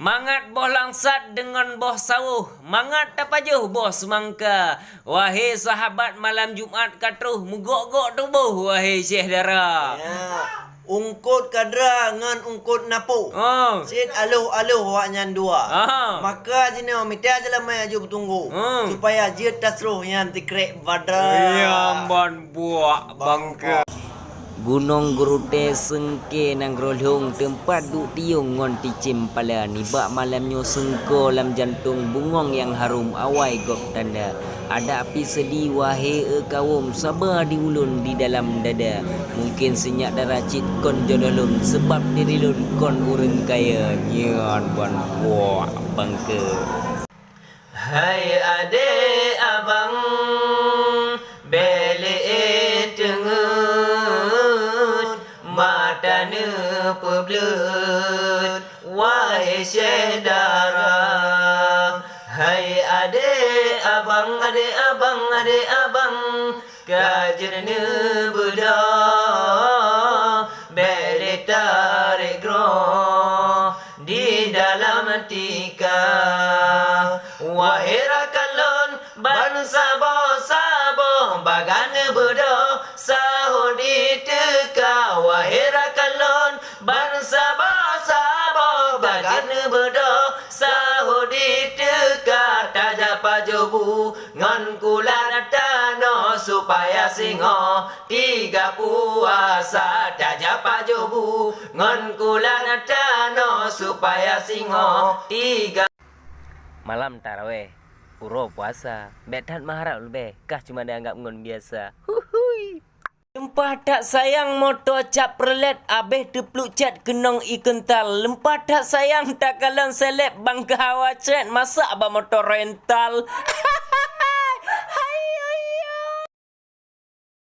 Mangat boh langsat dengan boh sawuh, mangat tapajuh boh semangka. Wahai sahabat malam Jumat katruh, mugok-gok tubuh wahai Syekh Dara. Ya, ungkut kadra ngan ungkut napu. Oh. Sit aluh-aluh wak nyan dua. Maka jine mita jala mai aju bertunggu. Supaya jid tasruh yang tikrek badra. Yang ban buak bangka. Gunung Gerute sengke nang grolhong tempat duk tiung ngon ticim pala ni bak malamnyo sengko lam jantung bungong yang harum awai gok tanda ada api sedih wahai kawum sabar di ulun di dalam dada mungkin senyak daracit kon jodohlun sebab diri lun kon urang kaya nyan ban buak bangka. Hai adik abang bele tengut matane peblut wahai Syekh Dara. Hai adik abang kajerna beda bele tarik groh di dalam tika wahai rakalon ban sabo bagan bedo sahur di teka wahai rakalon ban sabo bagan bedo sahur di teka taja pajobu ngan kulan tano supaya singo tiga puasa taja pajobu ngan kulan tano supaya singo tiga malam taraweh puro puasa betan maharap lebih kah cuma dianggap ngon biasa huhui. Lempah tak sayang moto cap perlet abeh tepluk cat kenong ikental lempah tak sayang tak kalan seleb bangka hawa cet masak ba motor rental